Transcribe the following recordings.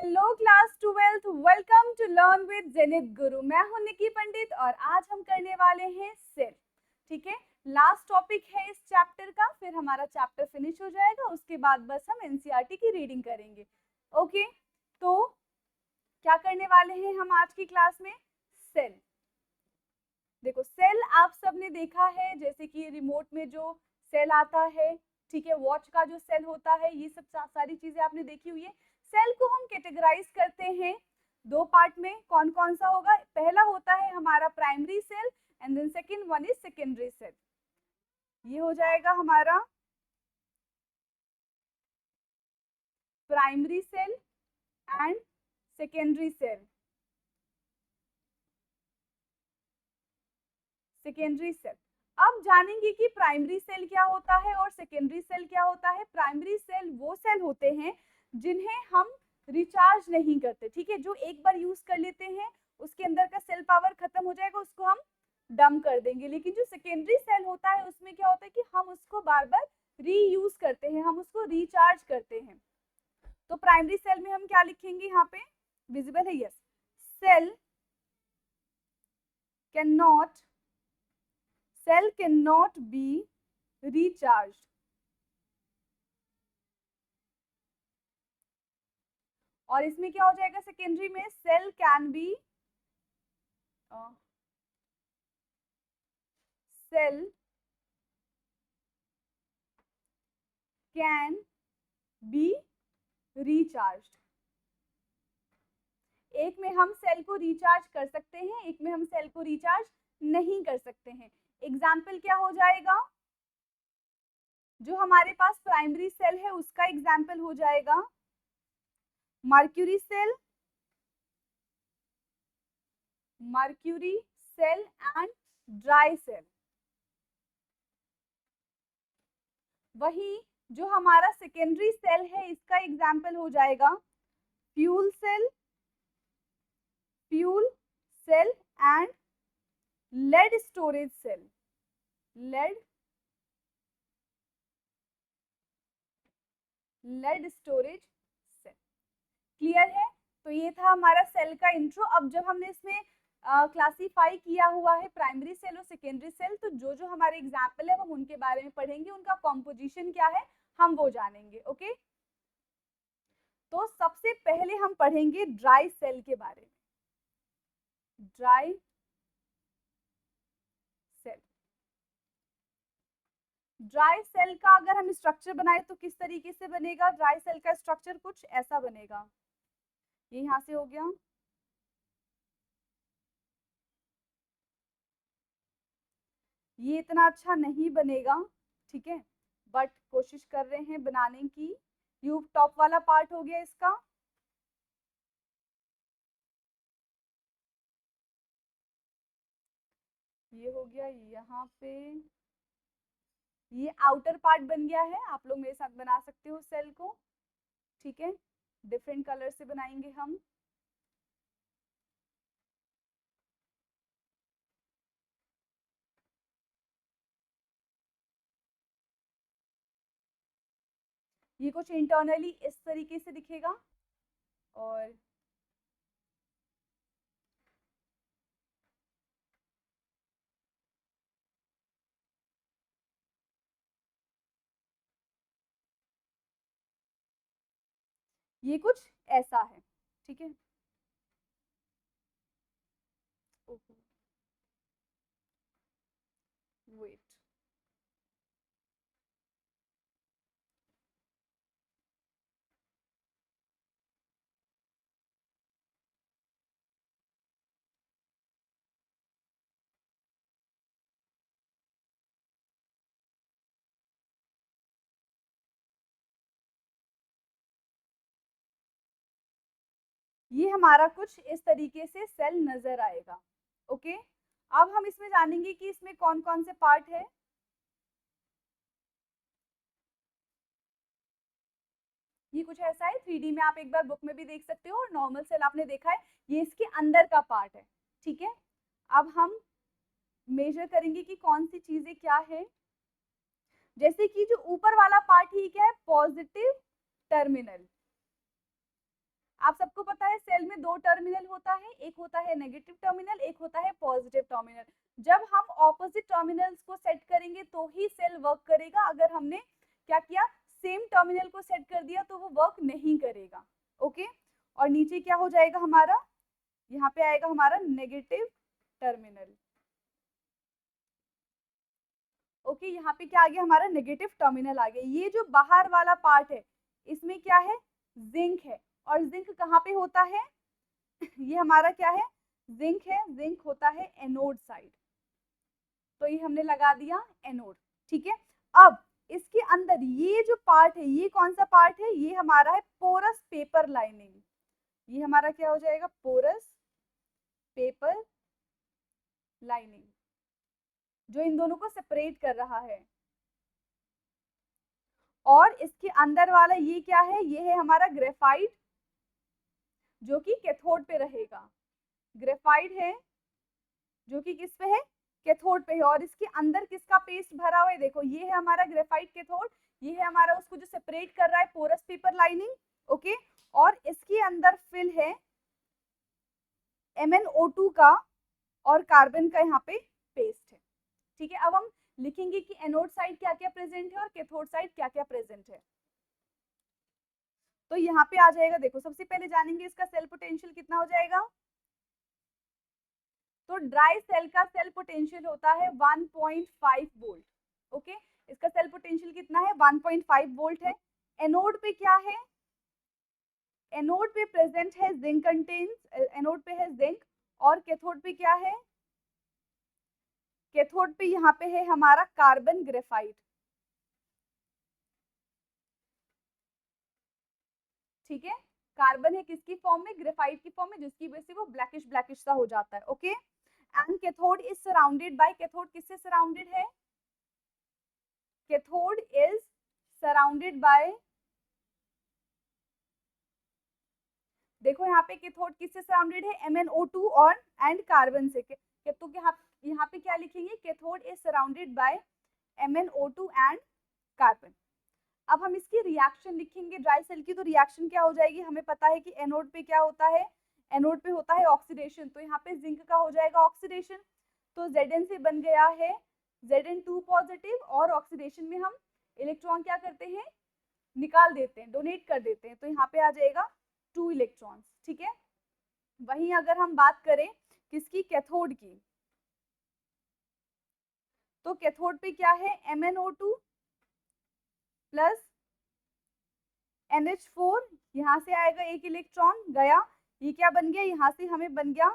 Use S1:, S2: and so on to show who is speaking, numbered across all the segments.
S1: Hello class 12th, welcome to learn with Zenith Guru. मैं हूं निकी पंडित और आज हम करने वाले हैं सेल। ठीक है, लास्ट टॉपिक है इस चैप्टर का, फिर हमारा चैप्टर फिनिश हो जाएगा। उसके बाद बस हम एनसीईआरटी की रीडिंग करेंगे। ओके, तो क्या करने वाले हैं हम आज की क्लास में? सेल। देखो, सेल आप सबने देखा है, जैसे कि रिमोट में जो सेल आता है, ठीक है, वॉच का जो सेल होता है, ये सब सारी चीजें आपने देखी हुई है। सेल को हम कैटेगराइज करते हैं दो पार्ट में। कौन कौन सा होगा? पहला होता है हमारा primary cell and then second one is secondary cell. ये हो जाएगा हमारा primary cell and secondary cell. Secondary cell. अब जानेंगे कि प्राइमरी सेल क्या होता है और सेकेंडरी सेल क्या होता है। प्राइमरी सेल वो सेल होते हैं जिन्हें हम रिचार्ज नहीं करते, ठीक है, जो एक बार यूज कर लेते हैं, उसके अंदर का सेल पावर खत्म हो जाएगा, उसको हम डंप कर देंगे। लेकिन जो सेकेंडरी सेल होता है उसमें क्या होता है कि हम उसको बार बार रीयूज करते हैं, हम उसको रिचार्ज करते हैं। तो प्राइमरी सेल में हम क्या लिखेंगे? यहाँ पे विजिबल है? Yes, cell cannot be recharged। और इसमें क्या हो जाएगा? सेकेंडरी में सेल कैन बी रिचार्ज्ड। एक में हम सेल को रिचार्ज कर सकते हैं, एक में हम सेल को रिचार्ज नहीं कर सकते हैं। एग्जाम्पल क्या हो जाएगा? जो हमारे पास प्राइमरी सेल है उसका एग्जाम्पल हो जाएगा mercury cell and dry cell. वही जो हमारा सेकेंडरी सेल है इसका एग्जाम्पल हो जाएगा fuel cell and lead storage cell. Lead storage cell. Clear है? तो ये था हमारा सेल का इंट्रो। अब जब हमने इसमें क्लासीफाई किया हुआ है प्राइमरी सेल और सेकेंडरी सेल, तो जो जो हमारे एग्जाम्पल है हम उनके बारे में पढ़ेंगे, उनका कॉम्पोजिशन क्या है हम वो जानेंगे। ओके, तो सबसे पहले हम पढ़ेंगे ड्राई सेल के बारे में। Dry cell. ड्राई सेल का अगर हम स्ट्रक्चर बनाए तो किस तरीके से बनेगा? ड्राई सेल का स्ट्रक्चर कुछ ऐसा बनेगा। ये यहाँ से हो गया, ये इतना अच्छा नहीं बनेगा, ठीक है, बट कोशिश कर रहे हैं बनाने की। ट्यूब टॉप वाला पार्ट हो गया इसका। ये हो गया यहाँ पे, ये आउटर पार्ट बन गया है। आप लोग मेरे साथ बना सकते हो सेल को, ठीक है, डिफरेंट कलर से बनाएंगे हम। ये कुछ इंटरनली इस तरीके से दिखेगा और ये कुछ ऐसा है, ठीक है। वेट, ये हमारा कुछ इस तरीके से सेल नजर आएगा। ओके, अब हम इसमें जानेंगे कि इसमें कौन कौन से पार्ट है। ये कुछ ऐसा है, 3D में आप एक बार बुक में भी देख सकते हो, और नॉर्मल सेल आपने देखा है, ये इसके अंदर का पार्ट है, ठीक है। अब हम मेजर करेंगे कि कौन सी चीजें क्या है। जैसे कि जो ऊपर वाला पार्ट ही क्या है? Positive terminal. आप सबको पता है सेल में दो टर्मिनल होता है, एक होता है नेगेटिव टर्मिनल, एक होता है पॉजिटिव टर्मिनल। जब हम ऑपोजिट टर्मिनल्स को सेट करेंगे तो ही सेल वर्क करेगा। अगर हमने क्या किया, सेम टर्मिनल को सेट कर दिया तो वो वर्क नहीं करेगा। ओके, और नीचे क्या हो जाएगा हमारा, यहाँ पे आएगा हमारा नेगेटिव टर्मिनल। ओके, यहाँ पे क्या आ गया हमारा, नेगेटिव टर्मिनल आ गया। ये जो बाहर वाला पार्ट है इसमें क्या है, जिंक है। और जिंक कहाँ पे होता है ये हमारा क्या है, जिंक है। जिंक होता है एनोड साइड, तो ये हमने लगा दिया एनोड। ठीक है, अब इसके अंदर ये जो पार्ट है, ये कौन सा पार्ट है, ये हमारा है पोरस पेपर लाइनिंग। ये हमारा क्या हो जाएगा, पोरस पेपर लाइनिंग, जो इन दोनों को सेपरेट कर रहा है। और इसके अंदर वाला ये क्या है, ये है हमारा ग्रेफाइट, जो कि कैथोड पे रहेगा। ग्रेफाइट है जो कि किस पे है, कैथोड पे है। और इसके अंदर किसका पेस्ट भरा हुआ है, देखो ये है हमारा ग्रेफाइट कैथोड, ये है हमारा उसको जो सेपरेट कर रहा है पोरस पेपर लाइनिंग। ओके, और इसके अंदर फिल है MnO2 का और कार्बन का यहाँ पे पेस्ट है। ठीक है, अब हम लिखेंगे कि एनोड साइड क्या क्या प्रेजेंट है और कैथोड साइड क्या क्या प्रेजेंट है। तो यहाँ पे आ जाएगा, देखो सबसे पहले जानेंगे इसका सेल पोटेंशियल कितना हो जाएगा। तो ड्राई सेल का सेल पोटेंशियल होता है 1.5 वोल्ट। ओके, इसका सेल पोटेंशियल कितना है, 1.5 वोल्ट है। एनोड पे क्या है, एनोड पे प्रेजेंट है जिंक कंटेन्स, एनोड पे है जिंक। और कैथोड पे क्या है, कैथोड पे यहाँ पे है हमारा कार्बन ग्रेफाइट। ठीक है, कार्बन है किसकी फॉर्म में, ग्रेफाइट की फॉर्म में, जिसकी वजह से वो ब्लैकिश ब्लैकिश सा हो जाता है। Okay, and cathode is surrounded by, cathode किससे सराउंडेड है, कैथोड इज सराउंडेड बाय, देखो यहाँ पे कैथोड किससे सराउंडेड है, MnO2 और एंड कार्बन से। तो यहाँ पे क्या लिखेंगे, cathode is surrounded by MnO2 and carbon. अब हम इसकी रिएक्शन लिखेंगे ड्राई सेल की, तो रिएक्शन क्या हो जाएगी, हमें पता है कि एनोड पे क्या होता है, एनोड पे होता है ऑक्सीडेशन, तो यहाँ पे जिंक का हो जाएगा ऑक्सीडेशन। तो Zn से बन गया है Zn2 पॉजिटिव, और ऑक्सीडेशन में हम इलेक्ट्रॉन क्या करते हैं, निकाल देते हैं, डोनेट कर देते हैं, तो यहाँ पे आ जाएगा 2 इलेक्ट्रॉन्स। ठीक है, वहीं अगर हम बात करें किसकी, कैथोड की, तो कैथोड पे क्या है, MnO2 प्लस NH4, यहाँ से आएगा एक इलेक्ट्रॉन गया, ये क्या बन गया, यहाँ से हमें बन गया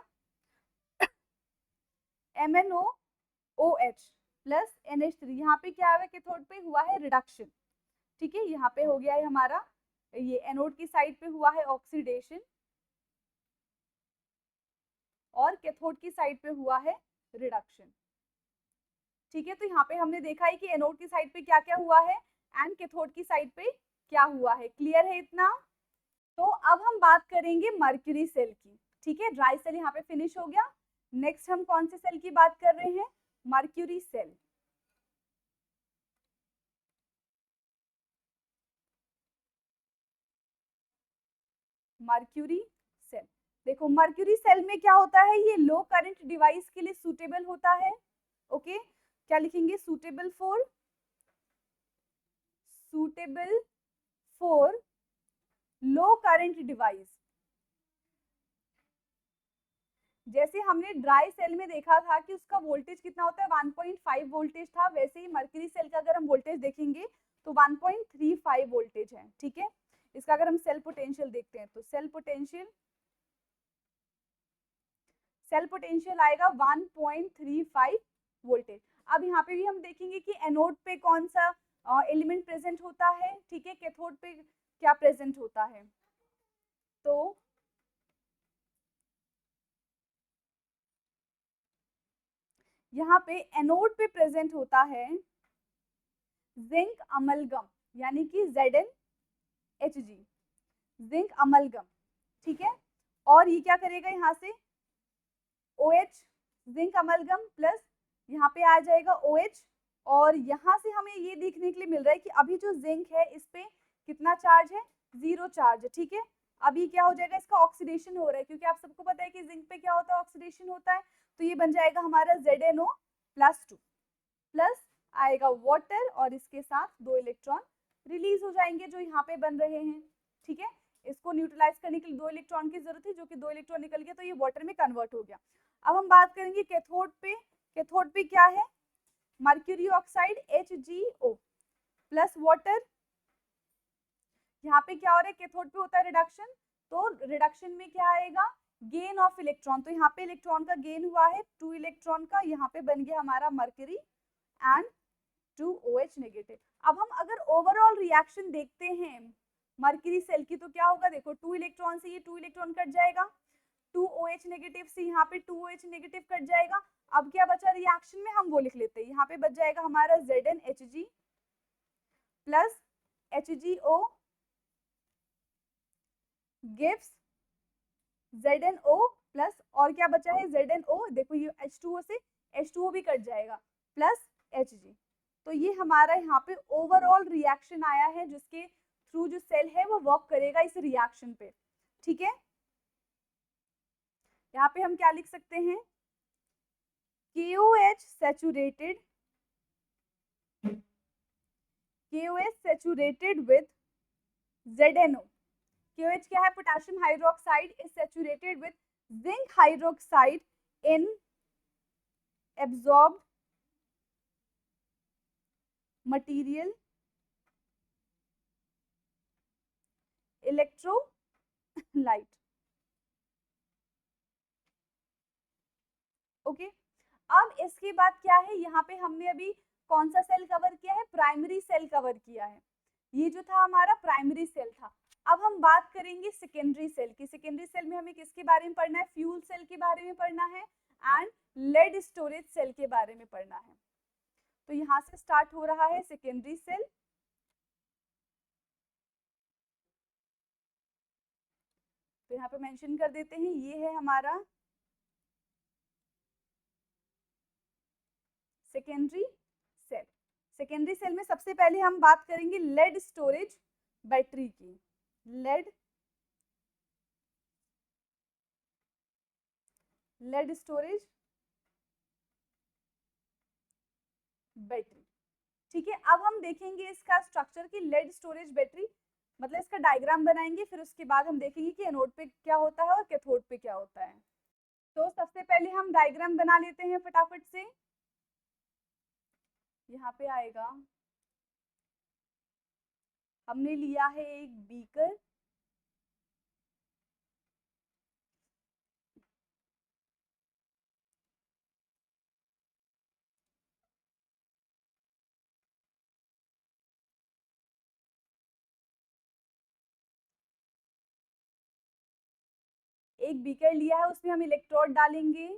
S1: MnOH प्लस NH3। यहाँ पे क्या है, कैथोड पे हुआ है रिडक्शन। ठीक है, यहाँ पे हो गया है हमारा, ये एनोड की साइड पे हुआ है ऑक्सीडेशन, और कैथोड की साइड पे हुआ है रिडक्शन। ठीक है, तो यहाँ पे हमने देखा है कि एनोड की साइड पे क्या क्या हुआ है एंड कैथोड की साइड पे क्या हुआ है। क्लियर है इतना। तो अब हम बात करेंगे मर्क्यूरी सेल की। ठीक है, ड्राई सेल यहाँ पे फिनिश हो गया। नेक्स्ट हम कौन से सेल की बात कर रहे हैं, मर्क्यूरी सेल। मर्क्यूरी सेल, देखो मर्क्यूरी सेल में क्या होता है, ये लो करंट डिवाइस के लिए सूटेबल होता है। ओके, क्या लिखेंगे, suitable for low current device. जैसे हमने ड्राई सेल में देखा था कि उसका वोल्टेज कितना होता है, 1.5 वोल्टेज था, वैसे ही मर्क्यूरी सेल का अगर हम वोल्टेज देखेंगे तो 1.35 वोल्टेज है। ठीक है, इसका अगर हम सेल पोटेंशियल देखते हैं तो सेल पोटेंशियल आएगा 1.35 वोल्टेज। अब यहाँ पे भी हम देखेंगे कि एनोड पे कौन सा एलिमेंट प्रेजेंट होता है, ठीक है, कैथोड पे क्या प्रेजेंट होता है। तो यहाँ पे एनोड पे प्रेजेंट होता है जिंक अमलगम, यानी कि ZnHg, जिंक अमलगम। ठीक है, और ये क्या करेगा, यहाँ से OH, जिंक अमलगम प्लस यहाँ पे आ जाएगा OH, और यहाँ से हमें ये देखने के लिए मिल रहा है कि अभी जो जिंक है इस पे कितना चार्ज है, 0 चार्ज है। ठीक है, अब ये क्या हो जाएगा, इसका ऑक्सीडेशन हो रहा है, क्योंकि आप सबको पता है कि जिंक पे क्या होता है, ऑक्सीडेशन होता है। तो ये बन जाएगा हमारा ZnO+2 प्लस आएगा वाटर और इसके साथ 2 इलेक्ट्रॉन रिलीज हो जाएंगे जो यहाँ पे बन रहे हैं। ठीक है, इसको न्यूट्रलाइज करने के लिए 2 इलेक्ट्रॉन की जरूरत है, जो कि 2 इलेक्ट्रॉन निकल गया तो ये वाटर में कन्वर्ट हो गया। अब हम बात करेंगे कैथोड पे। कैथोड पे क्या है, mercury oxide HgO plus water. यहाँ पे क्या हो रहा है, कैथोड पे होता है रिडक्शन, तो रिडक्शन में क्या आएगा, गेन ऑफ इलेक्ट्रॉन। तो यहाँ पे इलेक्ट्रॉन का गेन हुआ है 2 इलेक्ट्रॉन का, यहाँ पे बन गया हमारा मर्क्यूरी एंड 2OH नेगेटिव। अब हम अगर ओवरऑल रिएक्शन देखते हैं मर्क्यूरी सेल की, तो क्या होगा, देखो 2 इलेक्ट्रॉन से ये 2 इलेक्ट्रॉन कट जाएगा, 2OH नेगेटिव से यहाँ पे 2OH नेगेटिव कट जाएगा। अब क्या बचा रिएक्शन में, हम वो लिख लेते हैं, यहाँ पे बच जाएगा हमारा ZnHg plus HgO gives ZnO plus, और क्या बचा है ZnO, देखो ये H2O से H2O भी कट जाएगा, प्लस Hg। तो ये हमारा यहाँ पे ओवरऑल रिएक्शन आया है, जिसके थ्रू जो सेल है वो वर्क करेगा इस रिएक्शन पे। ठीक है, यहाँ पे हम क्या लिख सकते हैं, KOH saturated with ZnO। KOH क्या है, potassium hydroxide is saturated with zinc hydroxide in absorbed material electrolyte. Okay, अब इसके बाद क्या है, यहाँ पे हमने अभी कौन सा सेल कवर किया है, प्राइमरी सेल कवर किया है। ये जो था हमारा प्राइमरी सेल था। अब हम बात करेंगे सेकेंडरी सेल की। सेकेंडरी सेल में हमें किसके बारे में पढ़ना है, फ्यूल सेल के बारे में पढ़ना है एंड लेड स्टोरेज सेल के बारे में पढ़ना है। तो यहाँ से स्टार्ट हो रहा है सेकेंडरी सेल। तो यहाँ पे मेंशन कर देते हैं, ये है हमारा सेकेंडरी सेल। सेकेंडरी सेल में सबसे पहले हम बात करेंगे लेड स्टोरेज बैटरी की। Lead storage battery. ठीक है, अब हम देखेंगे इसका स्ट्रक्चर की लेड स्टोरेज बैटरी, मतलब इसका डायग्राम बनाएंगे, फिर उसके बाद हम देखेंगे कि एनोड पे क्या होता है और कैथोड पे क्या होता है। तो सबसे पहले हम डायग्राम बना लेते हैं फटाफट से। यहाँ पे आएगा, हमने लिया है एक बीकर, एक बीकर लिया है, उसमें हम इलेक्ट्रोड डालेंगे।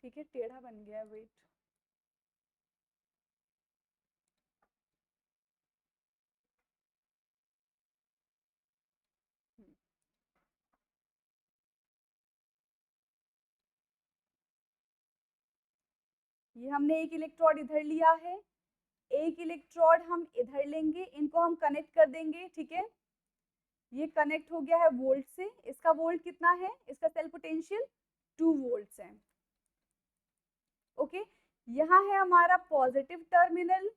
S1: ठीक है, टेढ़ा बन गया, वेट। ये हमने एक इलेक्ट्रोड इधर लिया है, एक इलेक्ट्रोड हम इधर लेंगे, इनको हम कनेक्ट कर देंगे। ठीक है, ये कनेक्ट हो गया है वोल्ट से। इसका वोल्ट कितना है, इसका सेल पोटेंशियल 2 वोल्ट्स है। ओके, यहाँ है हमारा पॉजिटिव टर्मिनल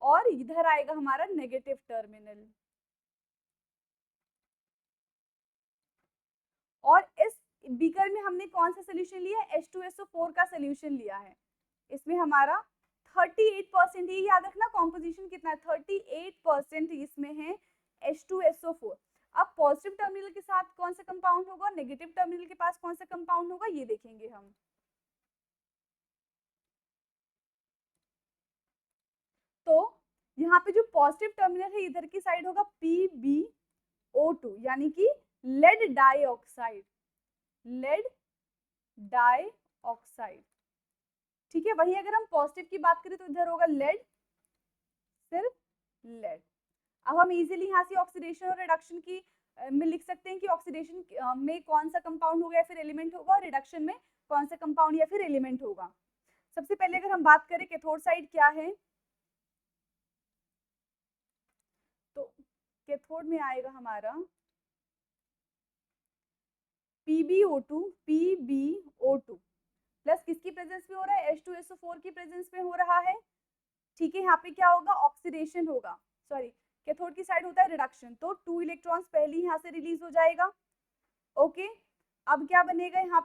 S1: और इधर आएगा हमारा नेगेटिव टर्मिनल। और इस बीकर में हमने कौन सा सोल्यूशन लिया है, H2SO4 का सोल्यूशन लिया है। इसमें हमारा 38%, ये याद रखना कॉम्पोजिशन कितना है, 38% इसमें है H2SO4। अब पॉजिटिव टर्मिनल के साथ कौन सा कंपाउंड होगा, नेगेटिव टर्मिनल के पास कौन सा कंपाउंड होगा, ये देखेंगे हम। तो यहाँ पे जो पॉजिटिव टर्मिनल है इधर की साइड होगा PbO2, यानी कि लेड डाइऑक्साइड, लेड डाइऑक्साइड। ठीक है, वही अगर हम पॉजिटिव की बात करें तो इधर होगा लेड, सिर्फ लेड। अब हम इजीली यहाँ से ऑक्सीडेशन और रिडक्शन की में लिख सकते हैं कि ऑक्सीडेशन में कौन सा कंपाउंड होगा या फिर एलिमेंट होगा, और रिडक्शन में कौन सा कंपाउंड या फिर एलिमेंट होगा। सबसे पहले अगर हम बात करें कैथोड साइड क्या है, तो कैथोड में आएगा हमारा PbO2 प्लस किसकी प्रेजेंस में हो रहा है, H2SO4 की प्रेजेंस में हो रहा है। ठीक है, यहाँ पे क्या होगा, ऑक्सीडेशन होगा, सॉरी कैथोड की साइड होता है रिडक्शन, तो 2 इलेक्ट्रॉन्स पहले यहाँ से रिलीज हो जाएगा। ओके, अब क्या बनेगा यहाँ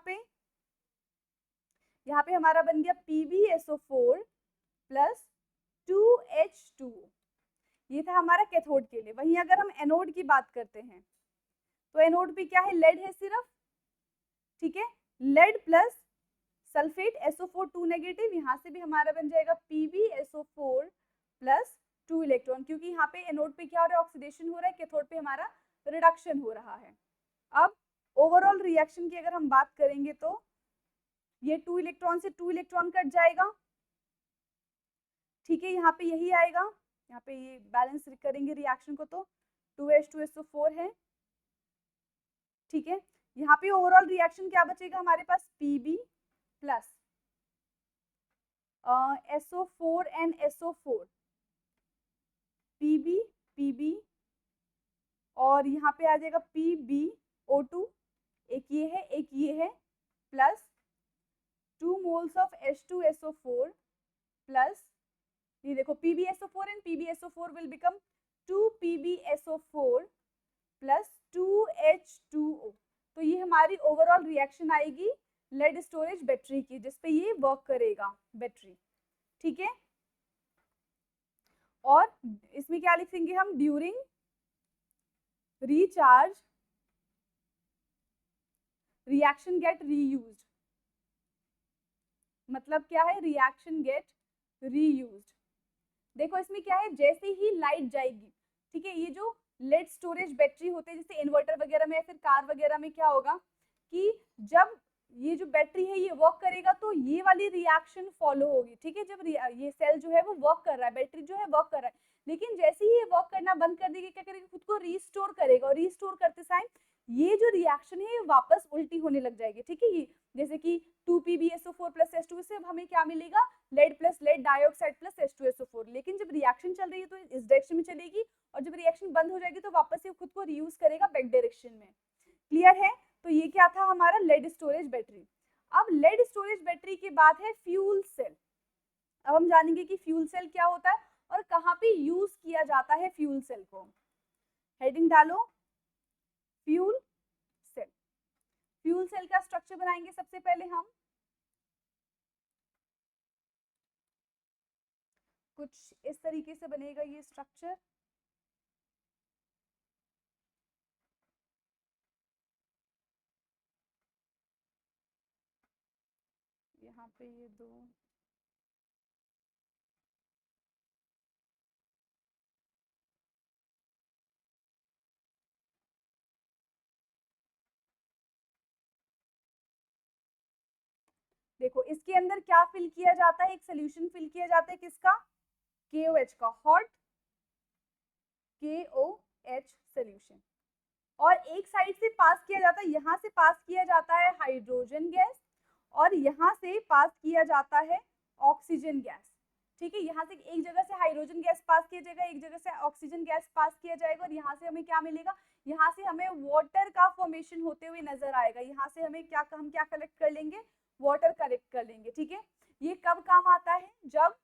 S1: पे हमारा बन गया PbSO4 प्लस 2H2O। ये था हमारा कैथोड के लिए। वहीं अगर हम एनोड की बात करते हैं तो एनोड पे क्या है, लेड है सिर्फ, ठीक है, lead plus sulphate SO4 2 negative, यहाँ से भी हमारा बन जाएगा PbSO4 प्लस 2 इलेक्ट्रॉन, क्योंकि यहाँ पे एनोड पे क्या हो रहा है, ऑक्सीडेशन हो रहा है, कैथोड पे हमारा रिडक्शन हो रहा है। अब ओवरऑल रिएक्शन की अगर हम बात करेंगे तो ये 2 इलेक्ट्रॉन से 2 इलेक्ट्रॉन कट जाएगा, ठीक है, यहाँ पे यही आएगा, यहाँ पे ये बैलेंस करेंगे रिएक्शन को तो 2H2SO4 है, ठीक है। यहाँ पे ओवरऑल रिएक्शन क्या बचेगा हमारे पास, Pb plus SO4 and SO4, Pb और यहाँ पे आ जाएगा PbO2, एक ये है plus 2 moles of H2SO4 plus ये देखो PbSO4 and PbSO4 will become 2 PbSO4 plus 2H2O। तो ये हमारी ओवरऑल रिएक्शन आएगी लेड स्टोरेज बैटरी की, जिसपे ये वर्क करेगा बैटरी, ठीक है। और इसमें क्या लिखेंगे हम, during recharge reaction get reused, मतलब क्या है, reaction get reused। देखो इसमें क्या है, जैसे ही लाइट जाएगी, ठीक है, ये जो लेड स्टोरेज बैटरी होते हैं जैसे इन्वर्टर वगैरह में या फिर कार वगैरह में, क्या होगा कि जब ये जो बैटरी है ये वर्क करेगा तो ये वाली रिएक्शन फॉलो होगी, ठीक है। जब ये सेल जो है वो वर्क कर रहा है, बैटरी जो है वर्क कर रहा है, लेकिन जैसे ही ये वर्क करना बंद कर देगी, क्या करेगा, खुद को रीस्टोर करेगा, और रीस्टोर करते टाइम ये जो रिएक्शन है ये वापस उल्टी होने लग जाएगी, ठीक है। ये जैसे कि 2PbSO4 प्लस H2 से अब हमें क्या मिलेगा, lead plus lead dioxide plus H2SO4, लेकिन जब रिएक्शन चल रही है तो इस डायरेक्शन में चलेगी, और जब रिएक्शन बंद हो जाएगी तो वापस ये खुद को रीयूज करेगा बैक डायरेक्शन में। क्लियर है, तो ये क्या था हमारा लेड स्टोरेज बैटरी। अब लेड स्टोरेज बैटरी के बाद है फ्यूल सेल। अब हम जानेंगे कि फ्यूल सेल क्या होता है और कहाँ पे यूज किया जाता है फ्यूल सेल को। हेडिंग डालो, फ्यूल सेल। फ्यूल सेल का स्ट्रक्चर बनाएंगे सबसे पहले हम, कुछ इस तरीके से बनेगा ये स्ट्रक्चर। यहाँ पे ये दो, देखो इसके अंदर क्या फिल किया जाता है, एक सोल्यूशन फिल किया जाता है, किसका, KOH का, हॉट KOH सोल्यूशन, और एक साइड से पास किया जाता है, यहाँ से पास किया जाता है हाइड्रोजन गैस, और यहाँ से पास किया जाता है ऑक्सीजन गैस, ठीक है। यहाँ से एक जगह से हाइड्रोजन गैस पास किया जाएगा, एक जगह से ऑक्सीजन गैस पास किया जाएगा, और यहाँ से हमें क्या मिलेगा, यहाँ से हमें वाटर का फॉर्मेशन होते हुए नजर आएगा। यहाँ से हमें क्या, हम क्या कलेक्ट कर लेंगे, वाटर कलेक्ट कर लेंगे, ठीक है। ये कब काम आता है, जब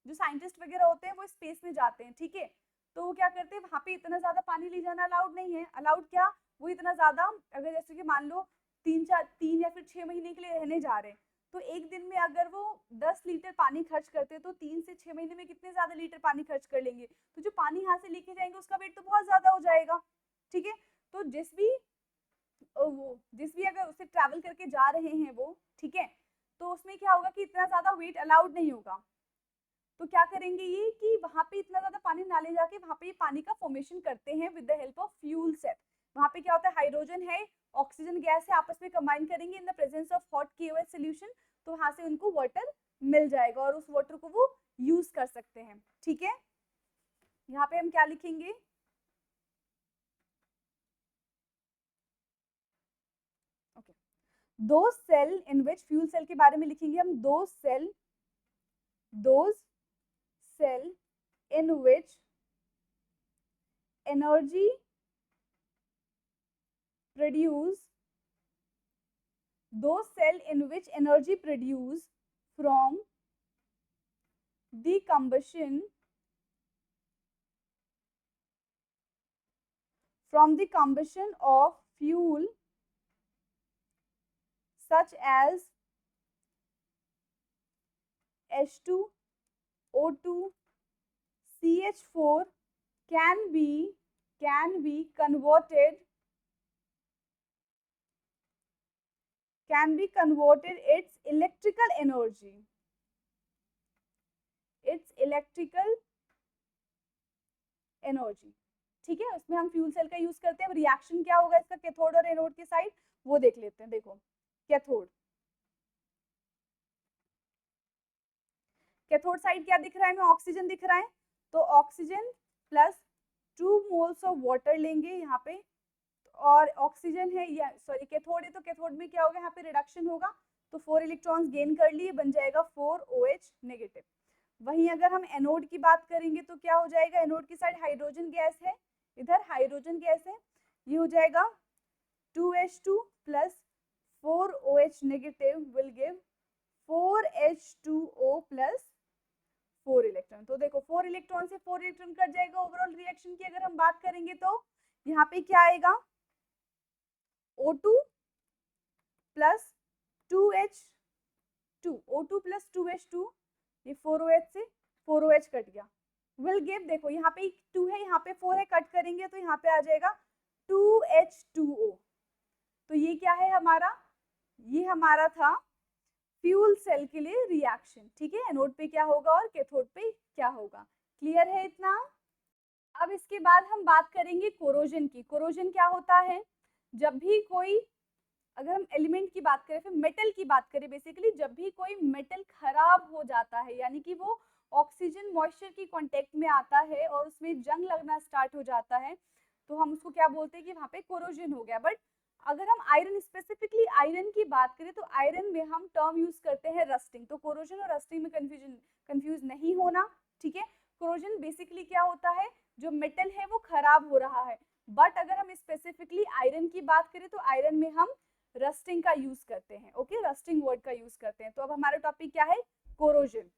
S1: जो साइंटिस्ट वगैरह होते हैं वो स्पेस में जाते हैं, ठीक है, तो वो क्या करते हैं, वहाँ पे इतना ज्यादा पानी ले जाना अलाउड नहीं है। अलाउड क्या, वो इतना ज्यादा, अगर जैसे कि मान लो 3 या फिर 6 महीने के लिए रहने जा रहे हैं, तो एक दिन में अगर वो 10 लीटर पानी खर्च करते हैं तो 3 से 6 महीने में कितने ज्यादा लीटर पानी खर्च कर लेंगे, तो जो पानी यहाँ से लेके जाएंगे उसका वेट तो बहुत ज्यादा हो जाएगा, ठीक है। तो जिस भी अगर उसे ट्रैवल करके जा रहे हैं वो, ठीक है, तो उसमें क्या होगा कि इतना ज्यादा वेट अलाउड नहीं होगा, तो क्या करेंगे ये कि वहां पे इतना ज्यादा पानी ना ले जाके वहां पे पानी का फॉर्मेशन करते हैं with the help of fuel cell. वहां पे क्या होता है, हाइड्रोजन है, ऑक्सीजन गैस है, आपस में कंबाइन करेंगे in the presence of hot KOH solution, तो वहां से उनको वाटर मिल जाएगा और उस वाटर को वो यूज कर सकते हैं, ठीक है। यहाँ पे हम क्या लिखेंगे, those cell in which, fuel cell के बारे में लिखेंगे हम, those cell in which energy produced from the combustion of fuel such as H2, O2, CH4 can be converted its electrical energy ठीक है। उसमें हम फ्यूल सेल का यूज करते हैं। रिएक्शन क्या होगा इसका कैथोड और एनोड की साइड, वो देख लेते हैं। देखो कैथोड साइड क्या दिख रहा है हमें, ऑक्सीजन दिख रहा है, तो oxygen plus 2 moles of water लेंगे यहाँ पे, और ऑक्सीजन है या सॉरी कैथोड है, तो कैथोड में क्या होगा, यहाँ पे रिडक्शन होगा, तो 4 इलेक्ट्रॉन्स गेन कर लिए, बन जाएगा 4 OH नेगेटिव। वहीं अगर हम एनोड की बात करेंगे तो क्या हो जाएगा, एनोड की साइड हाइड्रोजन गैस है, इधर हाइड्रोजन गैस है, ये हो जाएगा 2H2 plus 4 OH negative will give 4H2O plus 4 electron. तो देखो 4 इलेक्ट्रॉन से 4 इलेक्ट्रॉन कट जाएगा। ओवरऑल रिएक्शन की अगर हम बात करेंगे तो यहाँ पे क्या आएगा, O2 plus 2H2, O2 plus 2H2, ये 4OH से 4OH कट गया, विल गिव, देखो यहाँ पे 2 है, यहाँ पे 4 है, कट करेंगे तो यहाँ पे आ जाएगा 2H2O। तो ये क्या है हमारा, ये हमारा था फ्यूल सेल के लिए रिएक्शन। ठीक है, एनोड पे क्या होगा और कैथोड पे क्या होगा, क्लियर है इतना। अब इसके बाद हम बात करेंगे कोरोजन की। कोरोजन क्या होता है, जब भी कोई, अगर हम एलिमेंट की बात करें, फिर मेटल की बात करें, बेसिकली जब भी कोई मेटल खराब हो जाता है, यानी कि वो ऑक्सीजन मॉइस्चर की कांटेक्ट में आता है और उसमें जंग लगना स्टार्ट हो जाता है, तो हम उसको क्या बोलते हैं कि वहाँ पे कोरोजन हो गया। बट अगर हम आयरन, स्पेसिफिकली आयरन की बात करें, तो आयरन में हम टर्म यूज करते हैं रस्टिंग। तो कोरोजन और रस्टिंग में कंफ्यूज नहीं होना, ठीक है। कोरोजन बेसिकली क्या होता है, जो मेटल है वो खराब हो रहा है, बट अगर हम स्पेसिफिकली आयरन की बात करें तो आयरन में हम रस्टिंग का यूज करते हैं। ओके, रस्टिंग वर्ड का यूज करते हैं। तो अब हमारा टॉपिक क्या है, कोरोजन।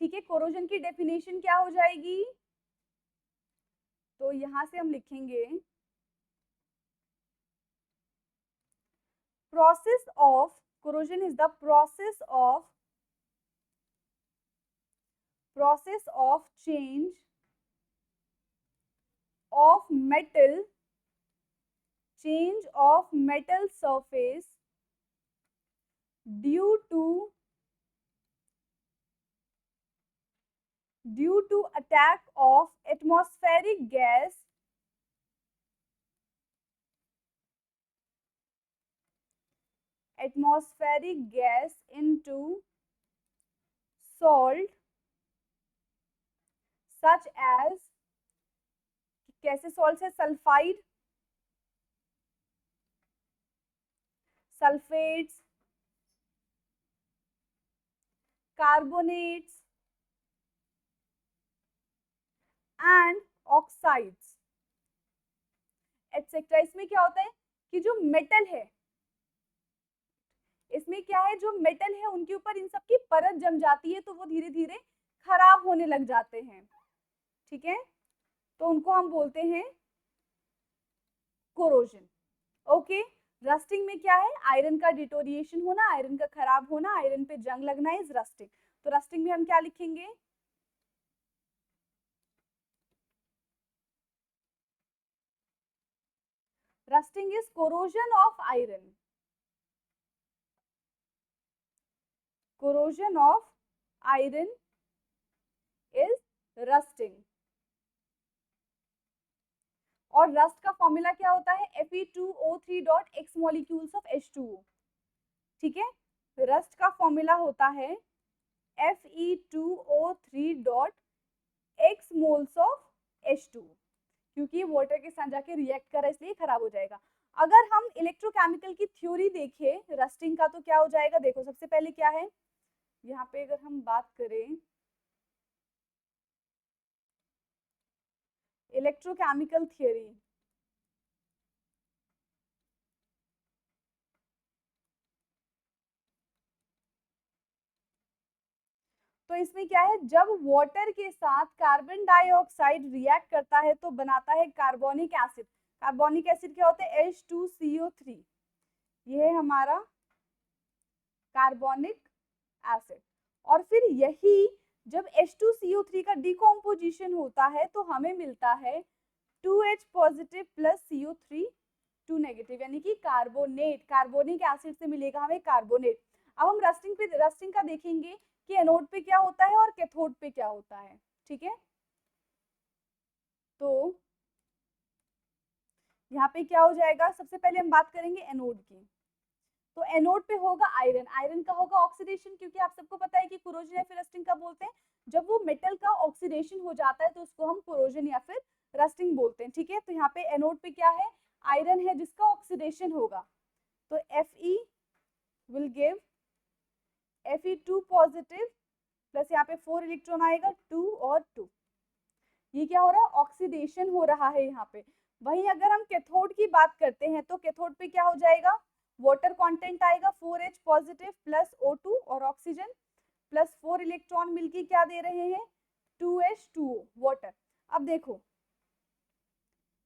S1: ठीक है, कोरोजन की डेफिनेशन क्या हो जाएगी, तो यहां से हम लिखेंगे process of, corrosion is the process of change of metal surface due to attack of atmospheric gas into salt, such as, कैसे सॉल्ट है, sulphide, sulphates, carbonates and oxides etcetera. इसमें क्या होता है कि जो मेटल है, इसमें क्या है, जो मेटल है उनके ऊपर इन सब की परत जम जाती है, तो वो धीरे धीरे खराब होने लग जाते हैं। ठीक है, तो उनको हम बोलते हैं कोरोजन। ओके, रस्टिंग में क्या है, आयरन का डिटोरिएशन होना, आयरन का खराब होना, आयरन पे जंग लगना इज रस्टिंग। तो रस्टिंग में हम क्या लिखेंगे, rusting is corrosion of iron, corrosion of iron is rusting. और रस्ट का फॉर्मूला क्या होता है, Fe2O3.x मॉलिक्यूल्स ऑफ H2O। ठीक है, रस्ट का फॉर्मूला होता है Fe2O3 dot x moles of H2, क्योंकि वाटर के साथ जाके रिएक्ट कर रहा है इसलिए खराब हो जाएगा। अगर हम इलेक्ट्रोकेमिकल की थ्योरी देखें रस्टिंग का तो क्या हो जाएगा, देखो सबसे पहले क्या है यहाँ पे, अगर हम बात करें इलेक्ट्रोकेमिकल थ्योरी, तो इसमें क्या है, जब वाटर के साथ कार्बन डाइऑक्साइड रिएक्ट करता है तो बनाता है कार्बोनिक एसिड। कार्बोनिक एसिड क्या होता है, H2CO3, ये है हमारा कार्बोनिक एसिड। और फिर यही जब H2CO3 का डिकम्पोजिशन होता है तो हमें मिलता है 2H positive plus CO3 2 negative, यानी कि कार्बोनेट, कार्बोनिक एसिड से मिलेगा हमें कार्बोनेट। अब हम रस्टिंग का देखेंगे कि एनोड पे क्या होता है और कैथोड पे क्या होता है, ठीक है। तो यहाँ पे क्या हो जाएगा, सबसे पहले हम बात करेंगे एनोड की। तो एनोड पे होगा आयरन, आयरन का होगा ऑक्सीडेशन, क्योंकि आप सबको पता है कि कोरोजन या फिर रस्टिंग कब बोलते हैं, जब वो मेटल का ऑक्सीडेशन हो जाता है तो उसको हम कोरोजन या फिर रस्टिंग बोलते हैं, ठीक है। तो यहाँ पे एनोड पे क्या है, आयरन है जिसका ऑक्सीडेशन होगा, तो Fe will give Fe2 positive plus यहाँ पे 4 इलेक्ट्रॉन आएगा 2 और 2, ये क्या हो रहा है, ऑक्सीडेशन हो रहा है यहाँ पे। वहीं अगर हम कैथोड की बात करते हैं तो कैथोड पे क्या हो जाएगा, वाटर कंटेंट आएगा 4H पॉजिटिव प्लस O2 और ऑक्सीजन प्लस 4 इलेक्ट्रॉन मिलके क्या दे रहे हैं, 2H2O वाटर। अब देखो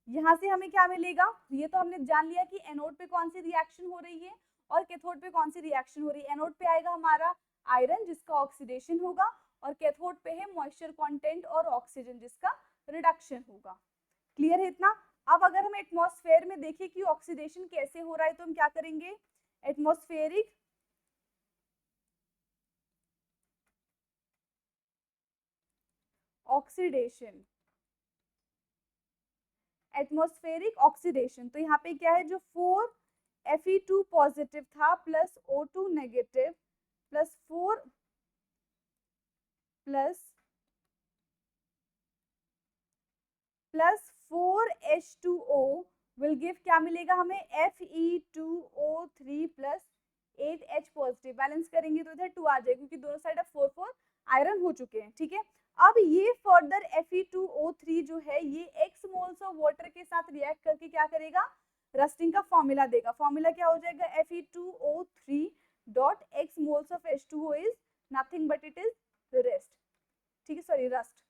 S1: यहाँ से हमें क्या मिलेगा, ये तो हमने जान लिया कि एनोड पे कौन सी रिएक्शन हो रही है और कैथोड पे कौन सी रिएक्शन हो रही है। एनोड पे आएगा हमारा आयरन जिसका ऑक्सीडेशन होगा और कैथोड पे है मॉइस्चर कंटेंट और ऑक्सीजन जिसका रिडक्शन होगा। क्लियर है इतना। अब अगर हम एटमॉस्फेयर में देखें कि ऑक्सीडेशन कैसे हो रहा है तो हम क्या करेंगे, एटमॉस्फेरिक ऑक्सीडेशन, एटमॉस्फेरिक ऑक्सीडेशन। तो यहाँ पे क्या है, जो 4 Fe2 पॉजिटिव था plus O2 negative plus 4 plus 4H2O will give, क्या मिलेगा हमें, Fe2O3 plus 8H positive. Balance करेंगे तो इधर 2 आ जाएगा क्योंकि दोनों साइड अब 4 4 आयरन हो चुके हैं, ठीक है। अब ये फर्दर Fe2O3 जो है ये x मोल्स ऑफ वाटर के साथ रिएक्ट करके क्या करेगा, रस्टिंग का फॉर्मूला देगा। फॉर्मूला क्या हो जाएगा, Fe2O3 dot x moles of H2O is nothing but it is rest, ठीक है, सॉरी रस्ट,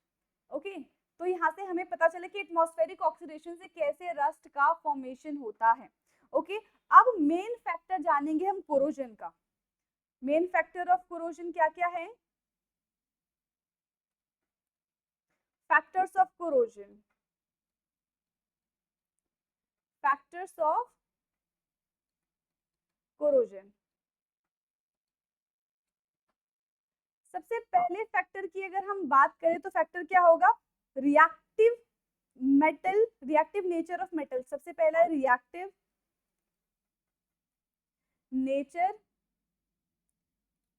S1: ओके। तो यहाँ से हमें पता चला कि एटमॉस्फेरिक ऑक्सीडेशन से कैसे रस्ट का फॉर्मेशन होता है, ओके। अब मेन फैक्टर जानेंगे हम कोरोजन का। मेन फैक्टर ऑफ कोरोजन क्या क्या है, factors of corrosion, factors of corrosion. सबसे पहले फैक्टर की अगर हम बात करें तो फैक्टर क्या होगा, reactive metal, reactive nature of metal. सबसे पहला है रिएक्टिव नेचर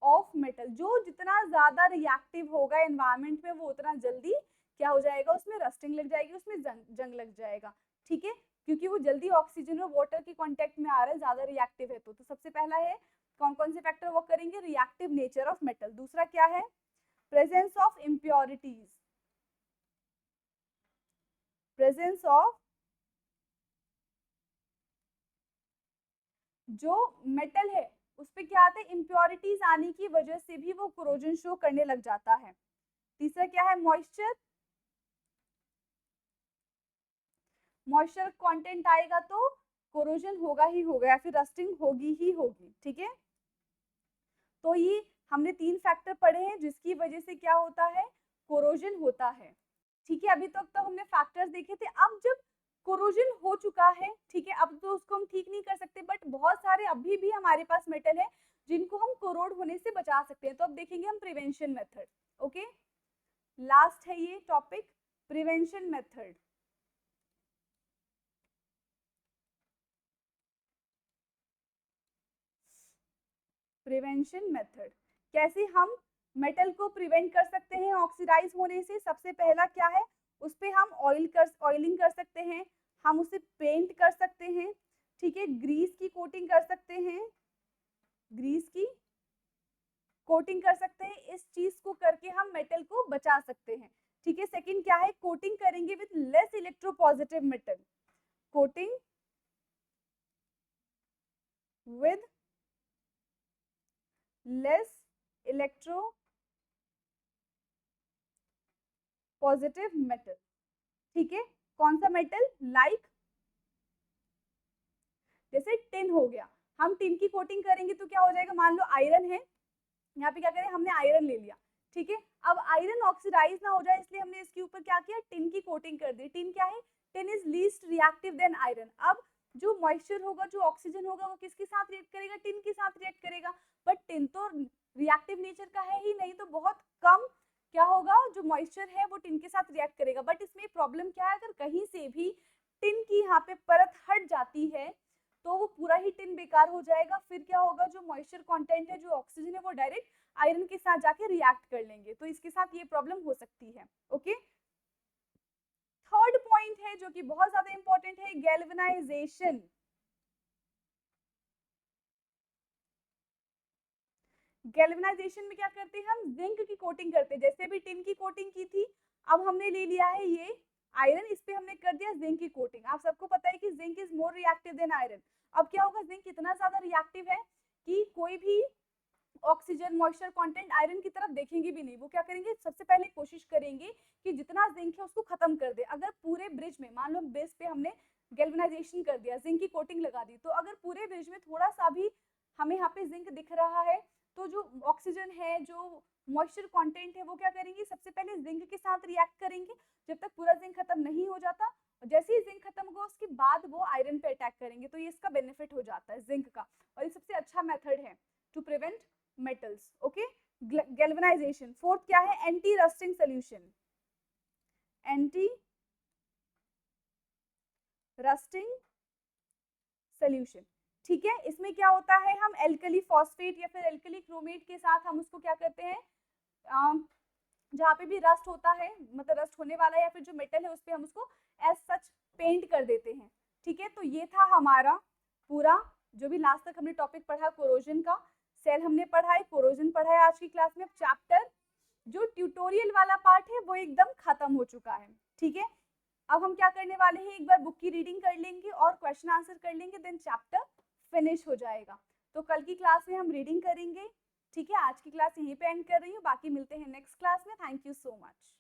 S1: ऑफ मेटल, जो जितना ज्यादा रिएक्टिव होगा एनवायरमेंट में वो उतना जल्दी क्या हो जाएगा, उसमें रस्टिंग लग जाएगी, उसमें जंग लग जाएगा, ठीक है, क्योंकि वो जल्दी ऑक्सीजन और वाटर के कांटेक्ट में आ रहा है, ज्यादा रिएक्टिव है। तो सबसे पहला है, कौन कौन से फैक्टर वर्क करेंगे, रिएक्टिव नेचर ऑफ मेटल। दूसरा क्या है, presence of impurities, presence of, जो मेटल है उस पे क्या आता है, इम्प्योरिटीज आने की वजह से भी वो कोरोजन शो करने लग जाता है। तीसरा क्या है, मॉइस्चर, मॉइस्चर कंटेंट आएगा तो कोरोजन होगा ही होगा या फिर रस्टिंग होगी ही होगी, ठीक है। तो ये हमने 3 फैक्टर पढ़े हैं जिसकी वजह से क्या होता है, कोरोजन होता है, ठीक है। अभी तक तो हमने फैक्टर्स देखे थे। अब जब कोरोजन हो चुका है, ठीक है, अब तो उसको हम ठीक नहीं कर सकते, बट बहुत सारे अभी भी हमारे पास मेटल है जिनको हम कोरोड होने से बचा सकते हैं। तो अब देखेंगे हम प्रिवेंशन मेथड, ओके। लास्ट है ये topic, prevention method. Prevention method कैसे हम मेटल को प्रिवेंट कर सकते हैं ऑक्सीडाइज होने से। सबसे पहला क्या है, उस पर हम ऑयलिंग कर सकते हैं, हम उसे पेंट कर सकते हैं, ठीक है, ग्रीस की कोटिंग कर सकते हैं, ग्रीस की कोटिंग कर सकते हैं। इस चीज को करके हम मेटल को बचा सकते हैं, ठीक है। सेकंड क्या है, कोटिंग करेंगे with less electropositive metal, coating with less electro positive metal, ठीक है। कौन सा मेटल, लाइक जैसे टिन हो गया, हम टिन की कोटिंग करेंगे तो क्या हो जाएगा, मान लो आयरन है, यहाँ पे क्या करें, हमने आयरन ले लिया, ठीक है। अब आयरन ऑक्सीडाइज ना हो जाए इसलिए हमने इसके ऊपर क्या किया, टिन की कोटिंग कर दी। टिन क्या है, tin is least reactive than iron. अब जो मॉइस्चर होगा, जो ऑक्सीजन होगा, वो किसके साथ रिएक्ट करेगा, टिन के साथ रिएक्ट करेगा। बट टिन तो रिएक्टिव नेचर का है ही नहीं, तो बहुत कम क्या होगा, जो मॉइस्चर है वो टिन के साथ रिएक्ट करेगा। बट इसमें प्रॉब्लम क्या है, अगर कहीं से भी टिन की यहाँ पे परत हट जाती है तो वो पूरा ही टिन बेकार हो जाएगा। फिर क्या होगा, जो मॉइस्चर कंटेंट है, जो ऑक्सीजन है, वो डायरेक्ट आयरन के साथ जाके रिएक्ट कर लेंगे, तो इसके साथ ये प्रॉब्लम हो सकती है। ओके, थर्ड पॉइंट है जो कि बहुत ज्यादा इंपॉर्टेंट है, गैल्वेनाइजेशन। गैल्वेनाइजेशन में क्या करते हैं, हम जिंक की कोटिंग करते हैं। जैसे भी टिन की कोटिंग की थी, अब हमने ले लिया है ये आयरन, इस पे हमने कर दिया जिंक की कोटिंग। आप सबको पता है कि zinc is more reactive than iron. अब क्या होगा, जिंक इतना ज्यादा रिएक्टिव है कि कोई भी ऑक्सीजन मॉइस्चर कंटेंट आयरन की तरफ देखेंगे भी नहीं। वो क्या करेंगे, सबसे पहले कोशिश करेंगे कि जितना जिंक है उसको खत्म कर दे। अगर पूरे ब्रिज में, मान लो बेस पे हमने गैल्वेनाइजेशन कर दिया, जिंक की कोटिंग लगा दी, तो अगर पूरे ब्रिज में थोड़ा सा भी हमें यहाँ पे जिंक दिख रहा है, तो जो ऑक्सीजन है, जो मॉइस्चर कंटेंट है, वो क्या करेंगे, सबसे पहले जिंक के साथ रिएक्ट करेंगे जब तक पूरा जिंक खत्म नहीं हो जाता। जैसे ही जिंक खत्म होगा उसके बाद वो आयरन पे अटैक करेंगे, तो ये इसका बेनिफिट हो जाता है जिंक का, और ये सबसे अच्छा मेथड है to prevent metals. Okay, galvanization. Fourth क्या है, anti rusting solution, anti rusting solution, ठीक है। इसमें क्या होता है, हम एल्कली फॉस्फेट या फिर एल्कली क्रोमेट के साथ हम उसको क्या करते हैं, जहाँ पे भी रस्ट होता है, मतलब रस्ट होने वाला है या फिर जो मेटल है उस पर हम उसको एज सच पेंट कर देते हैं, ठीक है। तो ये था हमारा पूरा जो भी लास्ट तक हमने टॉपिक पढ़ा कोरोजन का। सेल हमने पढ़ा है, कोरोजन पढ़ा है आज की क्लास में। चैप्टर जो ट्यूटोरियल वाला पार्ट है वो एकदम खत्म हो चुका है, ठीक है। अब हम क्या करने वाले हैं, एक बार बुक की रीडिंग कर लेंगे और क्वेश्चन आंसर कर लेंगे, देन चैप्टर फिनिश हो जाएगा। तो कल की क्लास में हम रीडिंग करेंगे, ठीक है। आज की क्लास यहीं पे एंड कर रही हूँ, बाकी मिलते हैं नेक्स्ट क्लास में। Thank you so much.